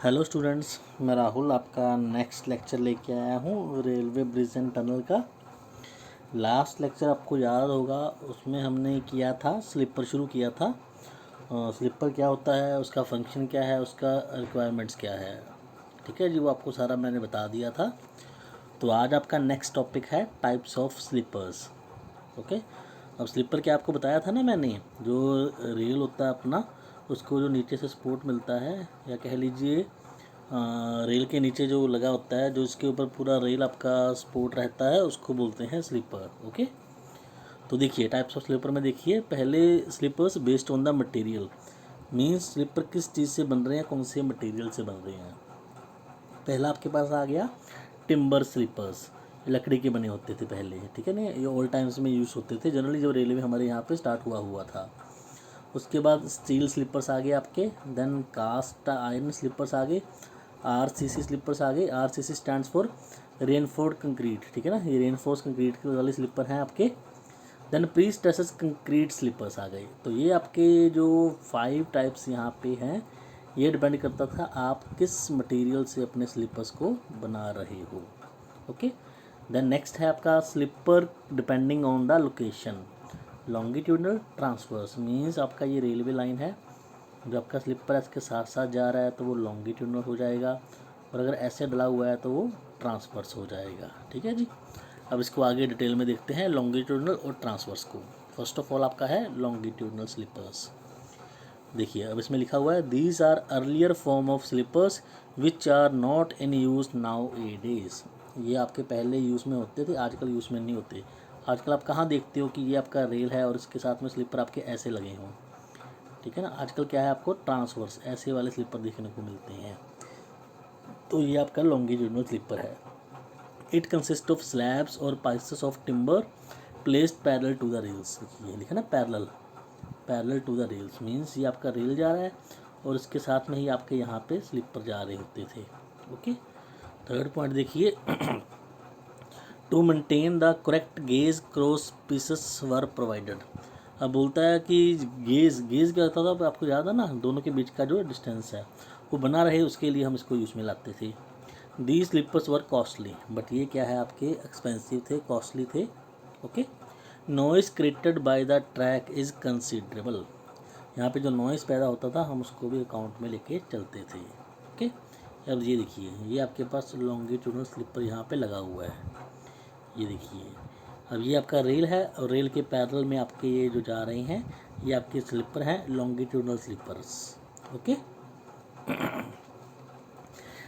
Hello students, मैं राहुल आपका next lecture लेके आया हूँ रेलवे ब्रिज एंड टनल का। लास्ट लेक्चर आपको याद होगा, उसमें हमने किया था स्लीपर शुरू किया था। स्लीपर क्या होता है, उसका फंक्शन क्या है, उसका रिक्वायरमेंट्स क्या है, ठीक है जी, वो आपको सारा मैंने बता दिया था। तो आज आपका नेक्स्ट टॉपिक है टाइप्स ऑफ स्लीपर्स। ओके, अब स्लीपर क्या आपको बताया था ना मैंने, जो रेल होता है अपना, उसको जो नीचे से सपोर्ट मिलता है, या कह लीजिए रेल के नीचे जो लगा होता है, जो इसके ऊपर पूरा रेल आपका सपोर्ट रहता है, उसको बोलते हैं स्लीपर। ओके, तो देखिए टाइप्स ऑफ स्लीपर में देखिए, पहले sleepers based on the material, means sleeper किस चीज़ से बन रहे हैं, कौन से मटेरियल से बन रहे हैं। पहला आपके पास आ गया टिम्बर स्लीपर्स, लकड़ी के बने होते थे पहले, ठीक है ना, ये ओल्ड टाइम्स में यूज़ होते थे जनरली जब रेलवे हमारे यहाँ पे स्टार्ट हुआ था। उसके बाद स्टील स्लीपर्स आ गए आपके, देन कास्ट आयरन स्लीपर्स आ गए, आरसीसी स्लीपर्स आ गए। आरसीसी स्टैंड्स फॉर रेनफोर्ड कंक्रीट, ठीक है ना, ये रेनफोर्स कंक्रीट वाले स्लीपर हैं आपके। Then pre stresses concrete sleepers आ गए। तो ये आपके जो 5 टाइप्स यहाँ पे हैं, ये डिपेंड करता था आप किस मटेरियल से अपने स्लीपर्स को बना रहे हो। ओके, देन नेक्स्ट है आपका sleeper depending on the location. Longitudinal transverse means आपका ये रेलवे लाइन है, जो आपका स्लीपर है इसके साथ साथ जा रहा है तो वो लॉन्गिट्यूडनल हो जाएगा, और अगर ऐसे डला हुआ है तो वो ट्रांसवर्स हो जाएगा। ठीक है जी, अब इसको आगे डिटेल में देखते हैं लॉन्गिट्यूडनल और ट्रांसवर्स को। फर्स्ट ऑफ ऑल आपका है लॉन्गिट्यूडनल स्लीपर्स। देखिए अब इसमें लिखा हुआ है these are earlier form of sleepers which are not in use nowadays. ये आपके पहले यूज़ में होते थे, आजकल यूज़ में नहीं होते। आजकल आप कहाँ देखते हो कि ये आपका रेल है और इसके साथ में स्लीपर आपके ऐसे लगे हों, ठीक है ना। आजकल क्या है, आपको ट्रांसवर्स ऐसे वाले स्लीपर देखने को मिलते हैं। तो ये आपका लॉन्गिट्यूडनल स्लीपर है। इट कंसिस्ट ऑफ स्लैब्स और pieces of timber placed parallel to the rails. ये लिखा ना parallel, parallel to the rails means ये आपका रेल जा रहा है और इसके साथ में ही आपके यहाँ पे स्लीपर जा रहे होते थे। ओके, थर्ड पॉइंट देखिए to maintain the correct gauge cross pieces were provided. अब बोलता है कि गेज गेज क्या होता था, आपको याद है ना, दोनों के बीच का जो डिस्टेंस है वो बना रहे, उसके लिए हम इसको यूज़ में लाते थे। दी स्लीपर्स वर कॉस्टली, बट ये क्या है आपके एक्सपेंसिव थे, कॉस्टली थे। Okay, noise created by the track is considerable. यहाँ पे जो नॉइस पैदा होता था हम उसको भी अकाउंट में लेके चलते थे। ओके, अब ये देखिए, ये आपके पास लॉन्गिट्यूडनल स्लीपर यहाँ पे लगा हुआ है, ये देखिए। अब ये आपका रेल है और रेल के पैरेलल में आपके ये जो जा रहे हैं ये आपके स्लीपर हैं, लॉन्गिट्यूडनल स्लीपर्स। ओके,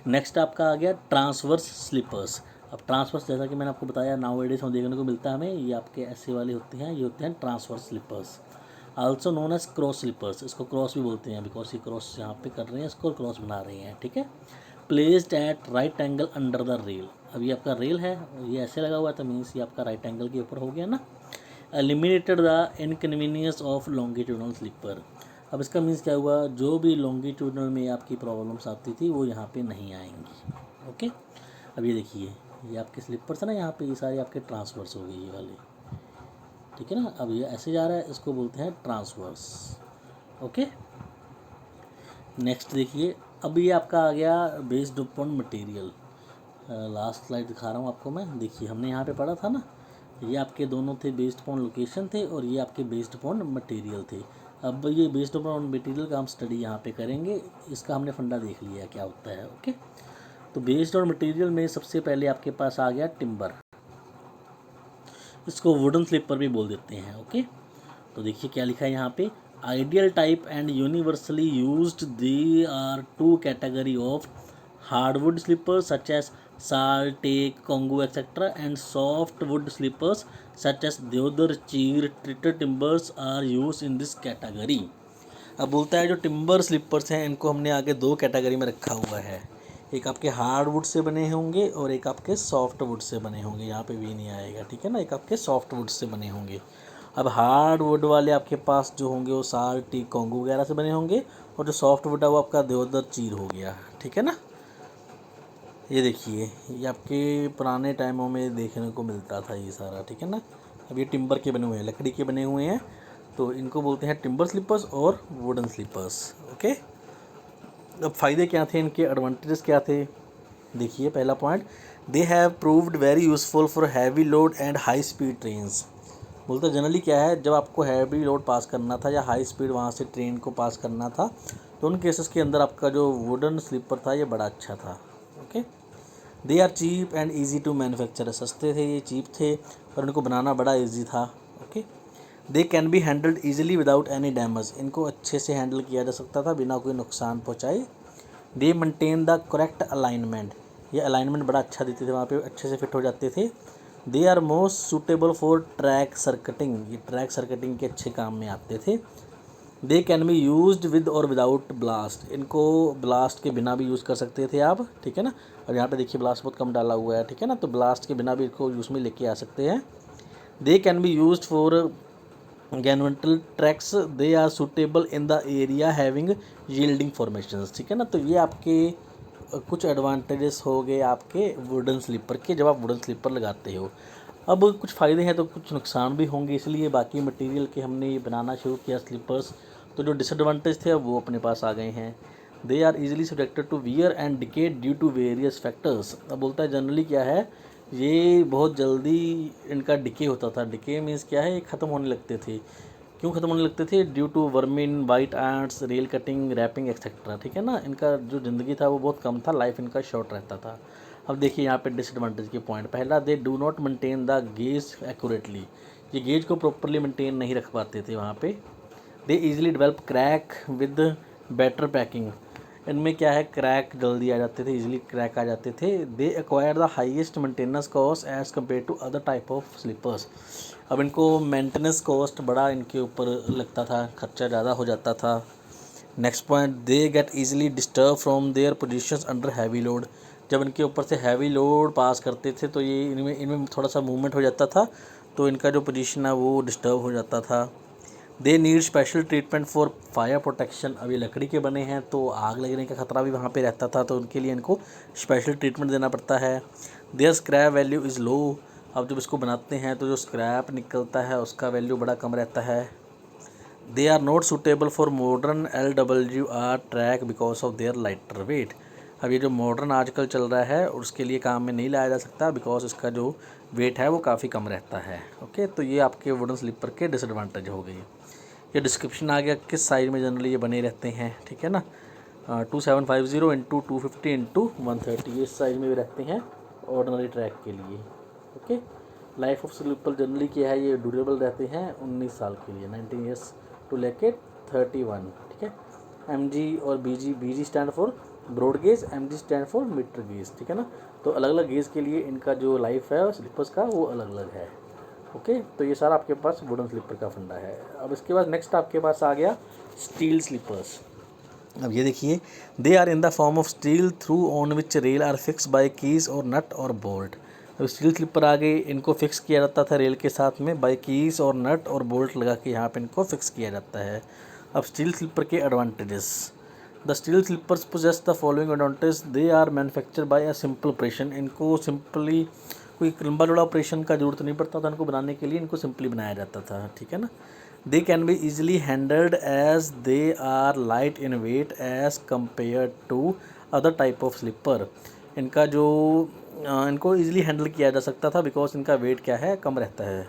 नेक्स्ट आपका आ गया ट्रांसवर्स स्लीपर्स। अब ट्रांसवर्स जैसा कि मैंने आपको बताया नाउ एडेज में देखने को मिलता है हमें, ये आपके ऐसे वाले होते हैं, ये होते हैं transverse sleepers. Also known as cross sleepers, इसको क्रॉस भी बोलते हैं बिकॉज ये क्रॉस यहाँ पे कर रहे हैं, इसको क्रॉस बना रहे हैं, ठीक है। Placed at right angle under the rail. अब ये आपका रेल है, ये ऐसे लगा हुआ है तो मीन्स ये आपका राइट एंगल के ऊपर हो गया ना। Eliminated the inconvenience of longitudinal sleeper. अब इसका मीन्स क्या हुआ, जो भी लॉन्गिट्यूडनल में आपकी प्रॉब्लम्स आती थी वो यहाँ पे नहीं आएंगी। ओके, अब ये देखिए, ये आपके स्लीपर्स है ना, यहाँ पे ये सारे आपके ट्रांसवर्स हो गए ये वाले, ठीक है ना। अब ये ऐसे जा रहा है, इसको बोलते हैं ट्रांसवर्स। ओके, नेक्स्ट देखिए, अब ये आपका आ गया based upon material. Last slide दिखा रहा हूँ आपको मैं, देखिए हमने यहाँ पे पढ़ा था ना, ये आपके दोनों थे बेस्ड अपॉन लोकेशन थे और ये आपके बेस्ड अपॉन मटेरियल थे। अब ये बेस्ड अपॉन मटेरियल का हम स्टडी यहाँ पे करेंगे, इसका हमने फंडा देख लिया क्या होता है। ओके, तो बेस्ड ऑन मटेरियल में सबसे पहले आपके पास आ गया टिम्बर, इसको वुडन स्लीपर भी बोल देते हैं। ओके, तो देखिए क्या लिखा है यहाँ पे, ideal type and universally used they are two category of hardwood sleepers such as sal teak कोंगू etcetera and soft wood sleepers such as deodar chir treated timbers are use in this category. अब बोलता है जो टिम्बर स्लीपर्स हैं इनको हमने आगे 2 category में रखा हुआ है, एक आपके हार्ड वुड से बने होंगे और एक आपके सॉफ्ट वुड से बने होंगे, यहाँ पे भी नहीं आएगा, ठीक है ना, एक आपके सॉफ्ट वुड से बने होंगे। अब हार्ड वुड वाले आपके पास जो होंगे वो साल टीक कोंगू वगैरह से बने होंगे, और जो सॉफ्ट वुड है वो आपका देवदार चीर हो गया, ठीक है ना। ये देखिए, ये आपके पुराने टाइमों में देखने को मिलता था ये सारा, ठीक है ना। अब ये टिम्बर के बने हुए हैं, लकड़ी के बने हुए हैं, तो इनको बोलते हैं टिम्बर स्लीपर्स और वुडन स्लीपर्स। ओके, अब फ़ायदे क्या थे इनके, एडवांटेजेस क्या थे, देखिए पहला point, they have proved very useful for heavy load and high speed trains. बोलते जनरली क्या है, जब आपको हैवी लोड पास करना था या हाई स्पीड वहाँ से ट्रेन को पास करना था, तो उन केसेस के अंदर आपका जो वुडन स्लीपर था ये बड़ा अच्छा था। Okay, they are cheap and easy to manufacture, सस्ते थे, ये चीप थे और इनको बनाना बड़ा ईजी था। Okay, they can be handled easily without any damage, इनको अच्छे से हैंडल किया जा सकता था बिना कोई नुकसान पहुँचाए। दे मेंटेन द करेक्ट अलाइनमेंट, ये अलाइनमेंट बड़ा अच्छा देते थे, वहाँ पे अच्छे से फिट हो जाते थे। They are most suitable for track circuiting, ये ट्रैक सर्किटिंग के अच्छे काम में आते थे। They can be used with और विदाउट ब्लास्ट, इनको ब्लास्ट के बिना भी यूज़ कर सकते थे आप, ठीक है ना। और यहाँ पे देखिए ब्लास्ट बहुत कम डाला हुआ है, ठीक है ना, तो ब्लास्ट के बिना भी इसको यूज़ में लेके आ सकते हैं। They can be used for conventional tracks, they are suitable in the area having yielding formations, ठीक है ना। तो ये आपके कुछ एडवांटेजेस हो गए आपके वुडन स्लीपर के, जब आप वुडन स्लीपर लगाते हो। अब कुछ फ़ायदे हैं तो कुछ नुकसान भी होंगे, इसलिए बाकी मटेरियल के हमने ये बनाना शुरू किया स्लीपर्स। तो जो डिसएडवांटेज थे अब वो अपने पास आ गए हैं। They are easily subjected to wear and decay due to various factors. अब बोलता है जनरली क्या है, ये बहुत जल्दी इनका डिके होता था। डिके मीन्स क्या है, ये ख़त्म होने लगते थे। क्यों ख़त्म होने लगते थे, due to vermin, white ants, rail cutting, warping etcetera, ठीक है ना। इनका जो ज़िंदगी था वो बहुत कम था, लाइफ इनका शॉर्ट रहता था। अब देखिए यहाँ पे डिसएडवांटेज के पॉइंट, पहला, they do not maintain the gauge accurately, ये गेज को प्रॉपरली मेंटेन नहीं रख पाते थे वहाँ पे। They easily develop crack with better packing, इनमें क्या है, क्रैक जल्दी आ जाते थे, इजीली क्रैक आ जाते थे। They acquire the highest maintenance cost as compare to other type of sleepers, अब इनको मेंटेनेंस कॉस्ट बड़ा इनके ऊपर लगता था, खर्चा ज़्यादा हो जाता था। Next point, they get easily disturb from their positions under heavy load, जब इनके ऊपर से हैवी लोड पास करते थे तो ये इनमें थोड़ा सा मूवमेंट हो जाता था, तो इनका जो पोजीशन है वो डिस्टर्ब हो जाता था। They need special treatment for fire protection, अब ये लकड़ी के बने हैं तो आग लगने का खतरा भी वहाँ पे रहता था, तो उनके लिए इनको स्पेशल ट्रीटमेंट देना पड़ता है। Their scrap value is low, अब जब इसको बनाते हैं तो जो स्क्रैप निकलता है उसका वैल्यू बड़ा कम रहता है। They are not suitable for modern LWR track because of their lighter weight, अब ये जो मॉडर्न आजकल चल रहा है उसके लिए काम में नहीं लाया जा सकता बिकॉज इसका जो वेट है वो काफ़ी कम रहता है। ओके, तो ये आपके वुडन स्लीपर के डिसएडवांटेज हो गई। ये डिस्क्रिप्शन आ गया किस साइज में जनरली ये बने रहते हैं, ठीक है ना। 2750 इंटू 250 इंटू 130, ये साइज में भी रहते हैं ऑर्डिनरी ट्रैक के लिए। Okay, life of sleeper generally क्या है, ये ड्यूरेबल रहते हैं 19 साल के लिए, 19 ईयर्स टू लेके 31, ठीक है। MG और BG stand for broad gauge, MG stand for metre gauge, ठीक है ना। तो अलग अलग गेज के लिए इनका जो लाइफ है स्लीपर्स का वो अलग अलग है। ओके, तो ये सारा आपके पास वुडन स्लीपर का फंडा है। अब इसके बाद नेक्स्ट आपके पास आ गया स्टील स्लीपर्स। अब ये देखिए, they are in the form of steel through on which rail are fix by keys और नट और बोल्ट। अब स्टील स्लीपर आ गए, इनको फिक्स किया जाता था रेल के साथ में बाय कीज और नट और बोल्ट लगा के यहाँ पे इनको फिक्स किया जाता है। अब स्टील स्लीपर के advantages, the steel sleepers possess the following advantage, they are manufactured by a simple operation, इनको सिंपली कोई लंबा चौड़ा ऑपरेशन का जरूरत नहीं पड़ता था इनको बनाने के लिए, इनको सिंपली बनाया जाता था, ठीक है ना। They can be easily handled as they are light in weight as compare to other type of sleeper, इनका जो इनको ईजिली हैंडल किया जा सकता था बिकॉज इनका वेट क्या है, कम रहता है,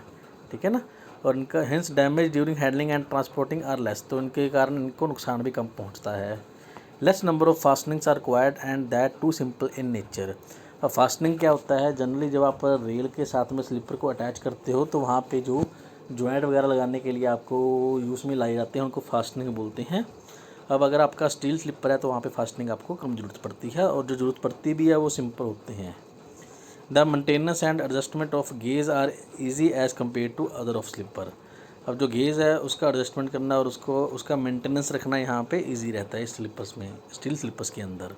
ठीक है ना। और इनका hence damage during handling and transporting are less, तो इनके कारण इनको नुकसान भी कम पहुंचता है। Less number of fastenings are required and that too simple in nature. अब फास्टनिंग क्या होता है, जनरली जब आप रेल के साथ में स्लीपर को अटैच करते हो तो वहाँ पे जो जॉइंट वगैरह लगाने के लिए आपको यूज़ में लाई जाते हैं उनको फास्टनिंग बोलते हैं। अब अगर आपका स्टील स्लीपर है तो वहाँ पे फास्टनिंग आपको कम ज़रूरत पड़ती है, और जो ज़रूरत पड़ती भी है वो सिंपल होते हैं। The maintenance and adjustment of gauge are easy as compare to other of sleeper, अब जो गेज है उसका एडजस्टमेंट करना और उसका मेंटेनेंस रखना यहाँ पे इजी रहता है स्लीपर्स में, स्टील स्लीपर्स के अंदर।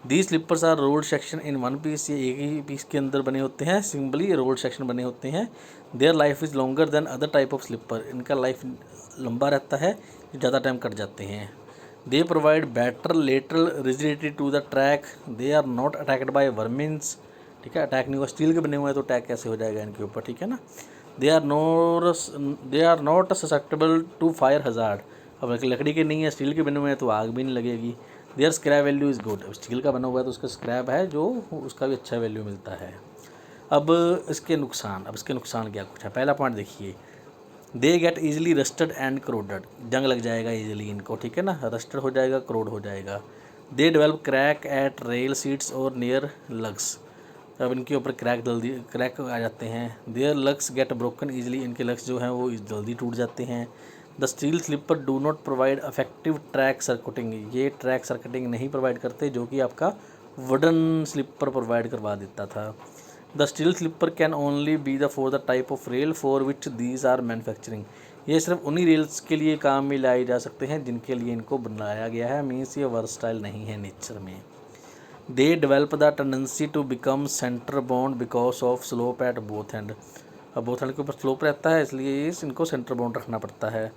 The sleepers are rolled section in one piece, ये एक ही पीस के अंदर बने होते हैं, सिंपली रोल्ड सेक्शन बने होते हैं। Their life is longer than other type of sleeper, इनका लाइफ लंबा रहता है, ज़्यादा टाइम कट जाते हैं। They provide better lateral rigidity to the track, they are not attacked by vermins, ठीक है, अटैक नहीं हुआ, स्टील के बने हुए हैं तो अटैक कैसे हो जाएगा इनके ऊपर, ठीक है ना। They are not susceptible to fire hazard, अब लकड़ी के नहीं है, स्टील के बने हुए हैं तो आग भी नहीं लगेगी। Their scrap value is good. Steel का बना हुआ है तो उसका स्क्रैप है जो उसका भी अच्छा वैल्यू मिलता है। अब इसके नुकसान क्या कुछ है। पहला पॉइंट देखिए, they get easily rusted and corroded, जंग लग जाएगा ईजिली इनको, ठीक है ना, रस्टेड हो जाएगा, क्रोड हो जाएगा। They develop crack at rail seats और नियर लग्स, अब इनके ऊपर क्रैक आ जाते हैं। Their lugs get broken easily, इनके लग्स जो हैं वो जल्दी टूट जाते हैं। The steel sleeper do not provide effective track circuiting, ये ट्रैक सर्किटिंग नहीं प्रोवाइड करते जो कि आपका वुडन स्लीपर प्रोवाइड करवा देता था। The steel sleeper can only be the for the type of rail for which these are manufacturing, ये सिर्फ उन्हीं रेल्स के लिए काम में लाए जा सकते हैं जिनके लिए इनको बनाया गया है, मीन्स ये वर्सटाइल नहीं है नेचर में। They develop the tendency to become centre bound because of slope at both end, अब बोथ एंड के ऊपर स्लोप रहता है इसलिए इनको सेंटर बॉन्ड रखना पड़ता है।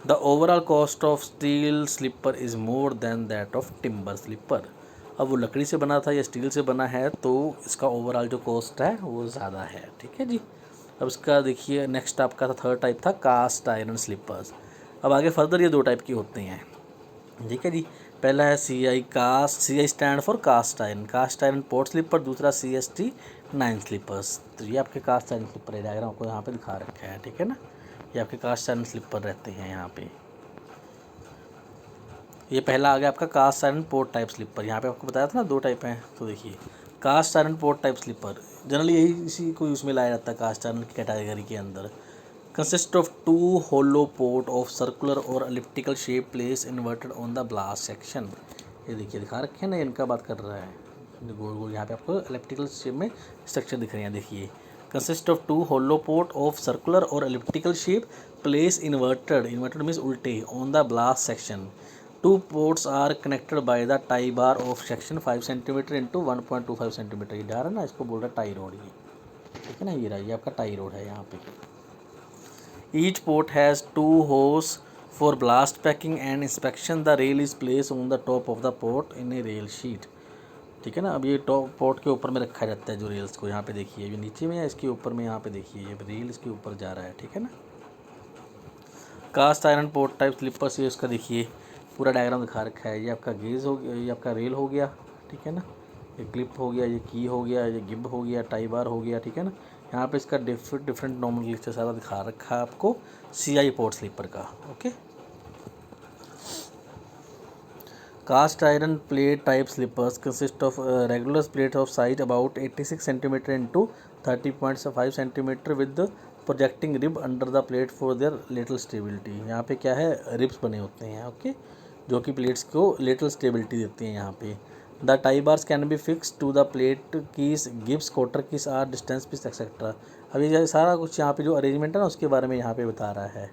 The overall cost of steel sleeper is more than that of timber sleeper, अब वो लकड़ी से बना था या स्टील से बना है तो इसका ओवरऑल जो कॉस्ट है वो ज़्यादा है, ठीक है जी। अब इसका देखिए नेक्स्ट आपका था थर्ड टाइप था कास्ट आयरन स्लीपर्स। अब आगे फर्दर ये दो टाइप की होते हैं, ठीक है जी। पहला है CI cast, CI stand for cast iron pot sleeper, दूसरा CST 9 स्लीपर्स। तो ये आपके कास्ट आयरन स्लीपर है, डायग्राम आपको यहाँ पे दिखा रखा है, ठीक है ना, ये आपके कास्ट आयरन स्लीपर रहते हैं यहाँ पे। ये पहला आ गया आपका cast iron pot type sleeper, यहाँ पे आपको बताया था ना दो टाइप हैं, तो देखिए cast iron pot type sleeper generally यही इसी को यूज़ में लाया जाता है कास्ट आयरन की कैटेगरी के अंदर। Consist of 2 hollow port of circular और elliptical shape place inverted on the ballast section, ये देखिए दिखा रखे हैं ना, इनका बात कर रहा है, गोल गोल यहाँ पे आपको एलिप्टिकल शेप में स्ट्रक्चर दिख रहे हैं, देखिए consist of 2 hollow port of circular और elliptical shape place inverted means उल्टे on the ballast section. 2 ports are connected by the tie bar of section 5 cm into 1.25 cm, ये जा रहा है ना, इसको बोल रहा है टाई रोड, ये ठीक है ना, ये रहा, ये आपका टाई रोड है यहाँ पे। Each port has 2 holes for blast packing and inspection, the rail is placed on the top of the port in a rail sheet, ठीक है ना। अब ये टॉप पोर्ट के ऊपर में रखा जाता है जो रेल्स को, यहाँ पे देखिए ये नीचे में है, इसके ऊपर में यहाँ पे देखिए ये रेल इसके ऊपर जा रहा है, ठीक है ना। Cast iron pot type sleepers, ये उसका देखिए पूरा डायग्राम दिखा रखा है, ये आपका गेज हो गया, ये आपका रेल हो गया, ठीक है ना, ये क्लिप हो गया, ये की हो गया, ये गिब हो गया, टाई बार हो गया, ठीक है ना। यहाँ पे इसका डिफरेंट नॉमेनक्लेचर सारा दिखा रखा है आपको CI पोर्ट स्लीपर का, okay. Cast iron plate type sleepers consist of regular plate of size about 86 centimetre into 30.5 centimetre with projecting rib under the plate for their lateral stability, यहाँ पे क्या है रिब्स बने होते हैं, ओके, जो कि प्लेट्स को लेटरल स्टेबिलिटी देती हैं यहाँ पे। The tie bars can be fix to the plate keys gibs quarter keys are distance piece etcetera, अब ये सारा कुछ यहाँ पे जो अरेंजमेंट है ना उसके बारे में यहाँ पे बता रहा है,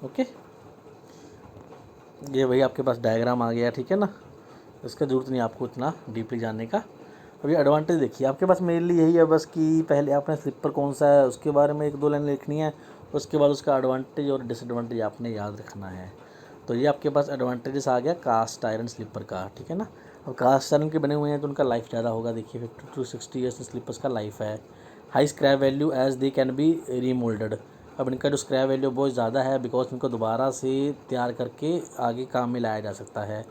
ओके। ये वही आपके पास डायग्राम आ गया, ठीक है ना, इसका ज़रूरत नहीं आपको इतना डीपली जानने का। अभी एडवांटेज देखिए आपके पास मेनली यही है बस कि पहले आपने स्लीपर कौन सा है उसके बारे में 1-2 लाइन लिखनी है, उसके बाद उसका एडवांटेज और डिसएडवांटेज आपने याद रखना है। तो ये आपके पास एडवांटेजेस आ गया कास्ट आयरन स्लीपर का, ठीक है ना। अब कास्ट आयरन के बने हुए हैं तो उनका लाइफ ज़्यादा होगा, देखिए 50 to 60 ईयर्स स्लीपर्स का लाइफ है। High scrap value as they can be remoulded, अब इनका जो स्क्रैप वैल्यू बहुत ज़्यादा है बिकॉज इनको दोबारा से तैयार करके आगे काम में लाया जा सकता है।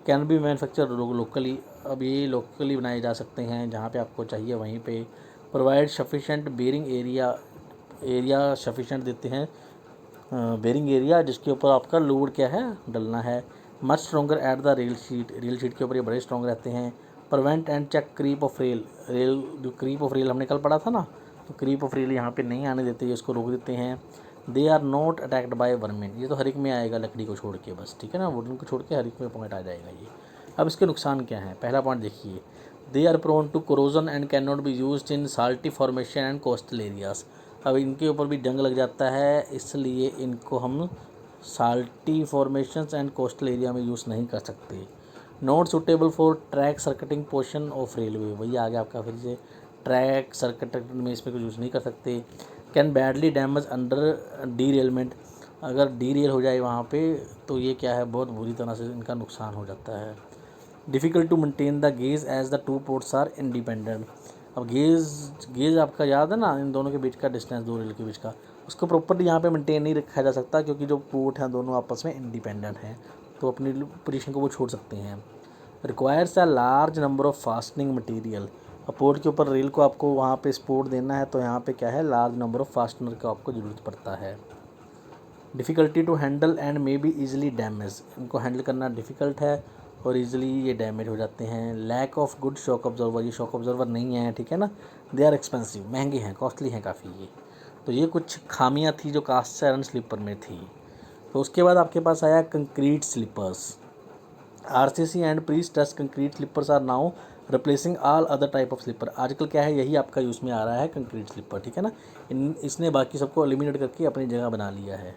कैन बी मैन्युफैक्चर लोकली, अब ये लोकली बनाए जा सकते हैं जहाँ पे आपको चाहिए वहीं पे। Provide sufficient bearing area sufficient देते हैं बेरिंग एरिया जिसके ऊपर आपका लोड क्या है डलना है। Much stronger at the rail seat के ऊपर ये बड़े स्ट्रॉन्ग रहते हैं। Prevent and check creep of rail जो क्रीप ऑफ रेल हमने कल पढ़ा था ना, तो क्रीप ऑफ रेल यहाँ पे नहीं आने देते, ये इसको रोक देते हैं। They are not attacked by vermin, ये तो हर एक में आएगा लकड़ी को छोड़ के बस, ठीक है ना, वुडन को छोड़ के हर एक में पॉइंट आ जाएगा ये। अब इसके नुकसान क्या हैं, पहला पॉइंट देखिए, they are prone to corrosion and can not be used in salty formation and coastal areas, अब इनके ऊपर भी जंग लग जाता है इसलिए इनको हम salty formations and coastal area में यूज़ नहीं कर सकते। Not suitable for track circuiting portion of railway, वही आ गया आपका फिर से ट्रैक सर्किट में इसमें कुछ यूज़ नहीं कर सकते। कैन बैडली डैमेज अंडर डीरेलमेंट, अगर डीरेल हो जाए वहाँ पे तो ये क्या है बहुत बुरी तरह से इनका नुकसान हो जाता है। Difficult to maintain the gauge as the 2 pots are independent, अब गेज आपका याद है ना इन दोनों के बीच का डिस्टेंस, 2 रेल के बीच का, उसको प्रॉपर्ली यहाँ पे मेंटेन नहीं रखा जा सकता क्योंकि जो पोर्ट हैं दोनों आपस में इंडिपेंडेंट हैं तो अपनी पोजीशन को वो छोड़ सकते हैं। Requires a large number of fastening material. अब पोर्ट के ऊपर रेल को आपको वहाँ पे सपोर्ट देना है, तो यहाँ पे क्या है, लार्ज नंबर ऑफ फास्टनर का आपको ज़रूरत पड़ता है। Difficulty to handle and may be easily damage, इनको हैंडल करना डिफ़िकल्ट है और ईजिली ये डैमेज हो जाते हैं। Lack of good shock absorber, ये शॉक ऑब्जर्वर नहीं है, ठीक है ना। दे आर एक्सपेंसिव, महंगे हैं, कॉस्टली हैं काफ़ी ये। तो ये कुछ खामियां थी जो कास्ट आयरन स्लीपर में थी। तो उसके बाद आपके पास आया concrete sleepers. RCC and pre stress concrete sleepers are now replacing all other type of sleeper. आजकल क्या है, यही आपका यूज़ में आ रहा है कंक्रीट स्लीपर, ठीक है ना। इसने बाकी सबको एलिमिनेट करके अपनी जगह बना लिया है।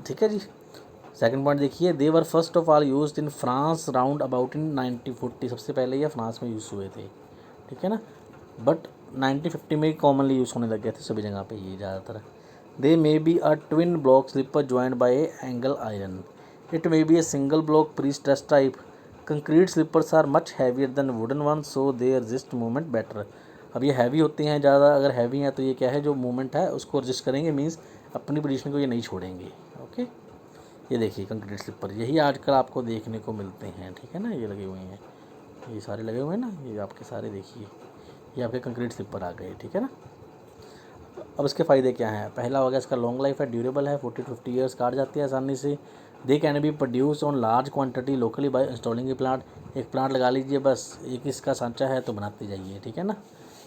ठीक है जी। सेकंड पॉइंट देखिए, they were first of all used in France round about in 1940। सबसे पहले ये फ्रांस में यूज़ हुए थे, ठीक है ना। बट 1950 में कॉमनली यूज़ होने लग गए थे सभी जगह पे ये ज़्यादातर। They may be a twin block sleeper joined by angle iron. It may be a single block pre stress type. Concrete sleepers are much heavier than wooden one, so they resist movement better. अब ये heavy होते हैं ज़्यादा, अगर heavy हैं तो ये क्या है, जो मूवमेंट है उसको रजिस्ट करेंगे, मीन्स अपनी पोजीशन को ये नहीं छोड़ेंगे। ओके, ये देखिए कंक्रीट स्लीपर, यही आजकल आपको देखने को मिलते हैं, ठीक है ना। ये लगे हुए हैं, ये सारे लगे हुए हैं ना, ये आपके सारे देखिए, ये आपके कंक्रीट स्लीपर आ गए, ठीक है ना। अब इसके फ़ायदे क्या हैं। पहला हो गया इसका लॉन्ग लाइफ है, ड्यूरेबल है, 40 to 50 ईयर्स काट जाती है आसानी से। They can be produce on large quantity locally by installing a plant. एक प्लांट लगा लीजिए, बस एक इसका सांचा है तो बनाते जाइए, ठीक है ना।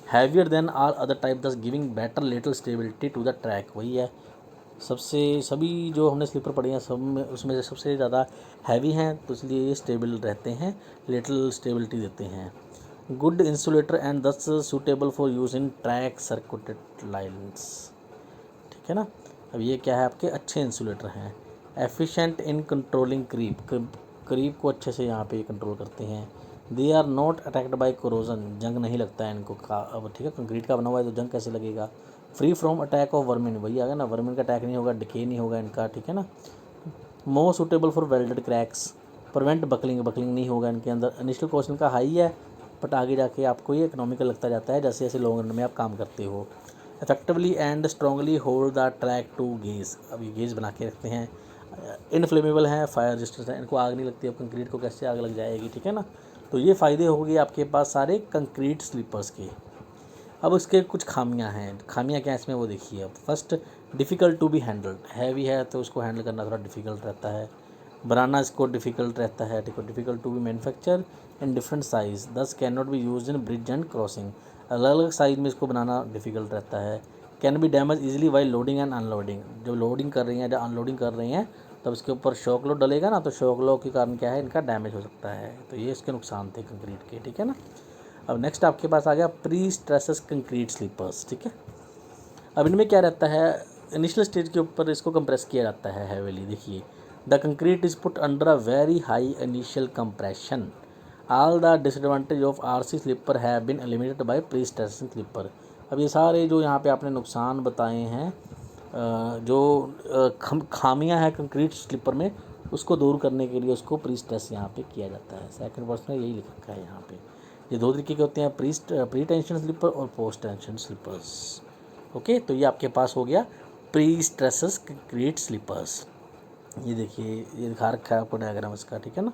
Heavier than all other type, thus giving better little stability to the track. वही है, सबसे सभी जो हमने स्लीपर पढ़े हैं सब में उसमें से सबसे ज़्यादा हैवी हैं, तो इसलिए ये स्टेबल रहते हैं, लिटिल स्टेबिलिटी देते हैं। गुड इंसुलेटर एंड दस suitable for use in track circulated lines, ठीक है ना। अब ये क्या है, आपके अच्छे इंसुलेटर हैं। एफिशिएंट इन कंट्रोलिंग क्रीप को अच्छे से यहाँ पे कंट्रोल करते हैं। They are not attacked by corrosion, जंग नहीं लगता है इनको का। अब ठीक है, कंक्रीट का बना हुआ है तो जंग कैसे लगेगा। Free from attack of vermin, वही आ गया ना, वर्मिन का अटैक नहीं होगा, डिके नहीं होगा इनका, ठीक है ना। मोर suitable for welded cracks, prevent buckling नहीं होगा इनके अंदर। इनिशियल कॉस्ट इनका हाई है, बट आगे जाके आपको ये इकोनॉमिकल लगता जाता है जैसे जैसे लॉन्ग रन में आप काम करते हो। Effectively and strongly hold the track to gauge, अब ये गेज बना के रखते हैं। इनफ्लेमेबल हैं, फायर रेजिस्टेंस है, इनको आग नहीं लगती। अब कंक्रीट को कैसे आग लग जाएगी, ठीक है ना। तो ये फ़ायदे हो गए आपके पास सारे कंक्रीट स्लीपर्स के। अब उसके कुछ खामियां हैं, खामियां क्या है इसमें वो देखिए। अब first, difficult to be handled, heavy है तो उसको हैंडल करना थोड़ा डिफ़िकल्ट रहता है। बनाना इसको डिफ़िकल्ट रहता है, ठीक है। Difficult to be manufacture in different size, thus can not be use in bridge and crossing, अलग अलग साइज़ में इसको बनाना डिफ़िकल्ट रहता है। Can be damage easily while loading and unloading, जब लोडिंग कर रही हैं या अनलोडिंग कर रही हैं तब इसके ऊपर शॉक लोड डलेगा ना, तो शॉक लोड के कारण क्या है, इनका डैमेज हो सकता है। तो ये इसके नुकसान थे कंक्रीट के, ठीक है ना। अब नेक्स्ट आपके पास आ गया प्री स्ट्रेसेस कंक्रीट स्लीपर्स, ठीक है। अब इनमें क्या रहता है, इनिशियल स्टेज के ऊपर इसको कंप्रेस किया जाता है हैवीली। देखिए, the concrete is put under a very high initial compression, all the disadvantage of RC sleeper have been eliminated by pre stressing sleeper. अब ये सारे जो यहाँ पे आपने नुकसान बताए हैं, जो खामियां हैं कंक्रीट स्लीपर में, उसको दूर करने के लिए उसको प्री स्ट्रेस यहाँ पे किया जाता है। सेकंड वर्स में यही लिख रखा है यहाँ पे। ये दो तरीके के होते हैं, प्री टेंशन स्लीपर और पोस्ट टेंशन स्लीपर्स। ओके, तो ये आपके पास हो गया प्री स्ट्रेसेस कंक्रीट स्लीपर्स। ये देखिए, ये दिखा रखा है आपको डायग्राम इसका, ठीक है ना।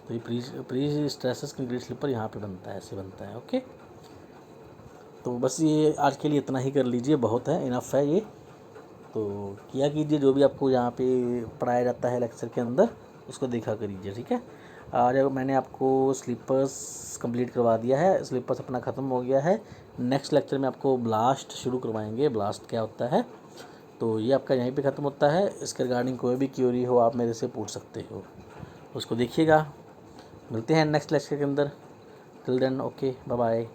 तो ये प्री स्ट्रेसेस कंक्रीट स्लीपर यहाँ पे बनता है, ऐसे बनता है। ओके, तो बस ये आज के लिए इतना ही कर लीजिए, बहुत है, इनफ है ये। तो किया कीजिए जो भी आपको यहाँ पे पढ़ाया जाता है लेक्चर के अंदर, उसको देखा करिए, ठीक है। आज मैंने आपको स्लीपर्स कंप्लीट करवा दिया है, स्लीपर्स अपना ख़त्म हो गया है। नेक्स्ट लेक्चर में आपको ब्लास्ट शुरू करवाएंगे, ब्लास्ट क्या होता है। तो ये आपका यहीं पे ख़त्म होता है। इसके रिगार्डिंग कोई भी क्यूरी हो आप मेरे से पूछ सकते हो, उसको देखिएगा। मिलते हैं नेक्स्ट लेक्चर के अंदर। Till then, okay, bye bye.